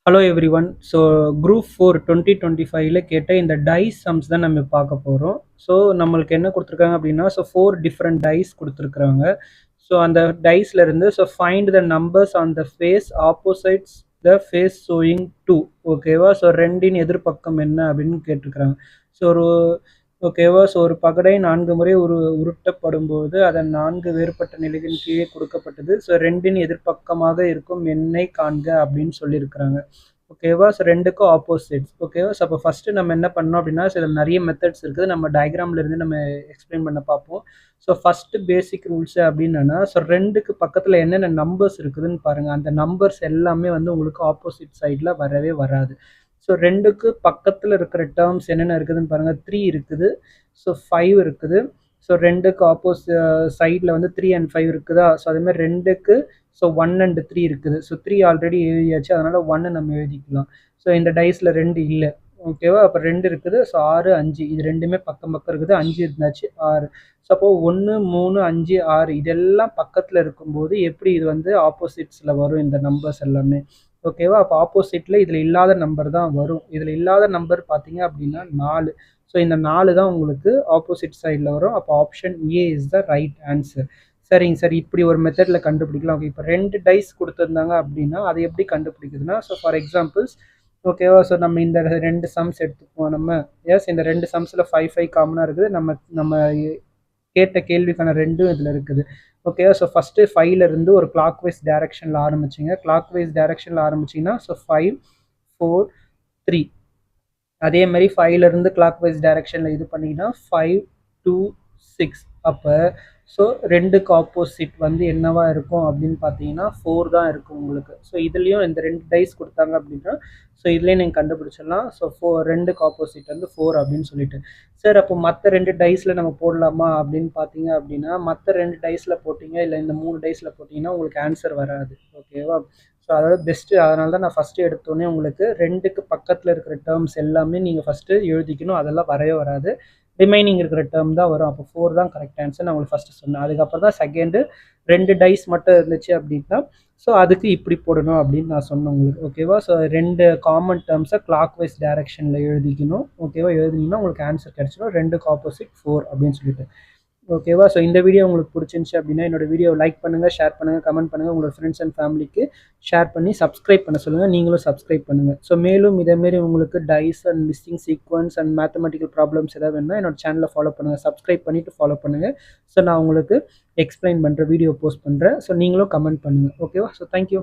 Hello everyone. So group 4 2025ல கேட்ட இந்த dies sums தான் நம்ம பார்க்க போகிறோம். ஸோ நம்மளுக்கு என்ன கொடுத்துருக்காங்க அப்படின்னா, ஸோ 4 டிஃப்ரெண்ட் டைஸ் கொடுத்துருக்குறாங்க. ஸோ அந்த டைஸ்ல இருந்து find the numbers on the face opposites the face showing 2. ஓகேவா? ஸோ 2ன் எதிர்பக்கம் என்ன அப்படின்னு கேட்டிருக்கிறாங்க. ஸோ ஓகேவா? ஸோ ஒரு பகடை 4 முறை உருட்டப்படும்போது அதன் 4 வேறுபட்ட நிலைகளின் கீழே கொடுக்கப்பட்டது. ஸோ 2ன் எதிர்பக்கமாக இருக்கும் எண்ணை காண்க அப்படின்னு சொல்லியிருக்கிறாங்க. ஓகேவா? ஸோ 2க்கும் ஆப்போசிட்ஸ். ஓகேவா? ஸோ அப்போ ஃபஸ்ட்டு நம்ம என்ன பண்ணோம் அப்படின்னா, சில நிறைய மெத்தட்ஸ் இருக்குது. நம்ம டயக்ராம்ல இருந்து நம்ம எக்ஸ்பிளைன் பண்ண பார்ப்போம். ஸோ ஃபஸ்ட்டு பேசிக் ரூல்ஸ் அப்படின்னா, ஸோ 2க்கு பக்கத்தில் என்னென்ன நம்பர்ஸ் இருக்குதுன்னு பாருங்கள். அந்த நம்பர்ஸ் எல்லாமே வந்து உங்களுக்கு ஆப்போசிட் சைடில் வரவே வராது. ஸோ 2க்கு பக்கத்தில் இருக்கிற டேர்ம்ஸ் என்னென்ன இருக்குதுன்னு பாருங்கள். 3 இருக்குது. ஸோ 5 இருக்குது. ஸோ 2க்கு சைடில் வந்து 3 அண்ட் 5 இருக்குதா? ஸோ அதேமாதிரி 2க்கு 1 அண்ட் 3 இருக்குது. ஸோ 3 ஆல்ரெடி எழுதியாச்சு, அதனால் 1 நம்ம எழுதிக்கலாம். ஸோ இந்த டைஸில் 2 இல்லை. ஓகேவா? அப்போ 2 இருக்குது. ஸோ 6, 5 இது ரெண்டுமே பக்கம் பக்கம் இருக்குது. 5 இருந்தாச்சு, 6. ஸோ அப்போ 1, 3, 5, 6 இதெல்லாம் பக்கத்தில் இருக்கும்போது எப்படி இது வந்து ஆப்போசிட்ஸில் வரும் இந்த நம்பர்ஸ் எல்லாமே? ஓகேவா? அப்போ ஆப்போசிட்டில் இதில் இல்லாத நம்பர் தான் வரும். இதில் இல்லாத நம்பர் பார்த்தீங்க அப்படின்னா 4. ஸோ இந்த 4 தான் உங்களுக்கு ஆப்போசிட் சைடில் வரும். அப்போ option A is the right answer. சரிங்க சார், இப்படி ஒரு மெத்தடில் கண்டுபிடிக்கலாம். ஓகே, இப்போ 2 டைஸ் கொடுத்துருந்தாங்க அப்படின்னா அதை எப்படி கண்டுபிடிக்குதுன்னா, ஸோ ஃபார் எக்ஸாம்பிள்ஸ் ஓகேவா? ஸோ நம்ம இந்த 2 சம்ஸ் எடுத்துக்குவோம் நம்ம. எஸ், இந்த 2 சம்ஸில் 5 5 காமனாக இருக்குது. நம்ம கேட்ட கேள்விக்கான 2ம் இதில் இருக்குது. ஓகேவா? ஸோ ஃபஸ்ட்டு 5லேருந்து ஒரு கிளாக் வைஸ் டைரக்ஷனில் ஆரம்பிச்சிங்க. கிளாக் வைஸ் டைரக்ஷனில் ஆரம்பிச்சிங்கன்னா 5, 4, 3. அதே மாதிரி 5லேருந்து கிளாக் வைஸ் டைரக்ஷனில் இது பண்ணிங்கன்னா 5, 2, 6. அப்போ ஸோ 2க்கு ஆப்போசிட் வந்து என்னவா இருக்கும் அப்படின்னு பார்த்தீங்கன்னா 4 தான் இருக்கும் உங்களுக்கு. ஸோ இதுலேயும் இந்த 2 டைஸ் கொடுத்தாங்க அப்படின்னா ஸோ இதுலேயும் நீங்கள் கண்டுபிடிச்சிடலாம். ஸோ 2க்கு ஆப்போசிட் வந்து 4 அப்படின்னு சொல்லிட்டு. சார், அப்போ மற்ற 2 டைஸில் நம்ம போடலாமா அப்படின்னு பார்த்தீங்க அப்படின்னா, மற்ற 2 டைஸில் போட்டிங்க இல்லை இந்த 3 டைஸில் போட்டிங்கன்னா உங்களுக்கு ஆன்சர் வராது. ஓகேவா? ஸோ அதோட பெஸ்ட்டு, அதனால தான் நான் ஃபஸ்ட்டு எடுத்தோடனே உங்களுக்கு 2க்கு பக்கத்தில் இருக்கிற டேர்ம்ஸ் எல்லாமே நீங்கள் ஃபஸ்ட்டு எழுதிக்கணும். அதெல்லாம் வரவே வராது. ரிமைனிங் இருக்கிற டேர்ம் தான் வரும். அப்போ 4 தான் கரெக்ட் ஆன்சர் நான் உங்களுக்கு ஃபஸ்ட்டு சொன்னேன். அதுக்கப்புறம் தான் செகண்டு 2 டைஸ் மட்டும் இருந்துச்சு அப்படின்னா ஸோ அதுக்கு இப்படி போடணும் அப்படின்னு நான் சொன்னேன் உங்களுக்கு. ஓகேவா? ஸோ 2 காமன் டேர்ம்ஸை கிளாக் வைஸ் டைரக்ஷனில் எழுதிக்கணும். ஓகேவா? எழுதினீங்கன்னா உங்களுக்கு ஆன்சர் கிடச்சிடும். 2க்கு ஆப்போசிட் 4 அப்படின்னு சொல்லிட்டு. ஓகேவா? ஸோ இந்த வீடியோ உங்களுக்கு பிடிச்சிருந்துச்சி அப்படின்னா என்னோட வீடியோ லைக் பண்ணுங்கள், ஷேர் பண்ணுங்கள், கமெண்ட் பண்ணுங்கள். உங்களோட ஃப்ரெண்ட்ஸ் அண்ட் ஃபேமிலிக்கு ஷேர் பண்ணி சப்ஸ்கிரைப் பண்ண சொல்லுங்கள். நீங்களும் சப்ஸ்கிரைப் பண்ணுங்கள். ஸோ மேலும் இதேமாரி உங்களுக்கு dice and missing sequence and mathematical problems ஏதாவது வேணும்னா என்னோட சேனலை ஃபாலோ பண்ணுங்கள். சப்ஸ்கிரைப் பண்ணிவிட்டு ஃபாலோ பண்ணுங்கள். ஸோ நான் உங்களுக்கு எக்ஸ்பிளைன் பண்ணுற வீடியோ போஸ்ட் பண்ணுறேன். ஸோ நீங்களும் கமெண்ட் பண்ணுங்கள். ஓகேவா? So thank you.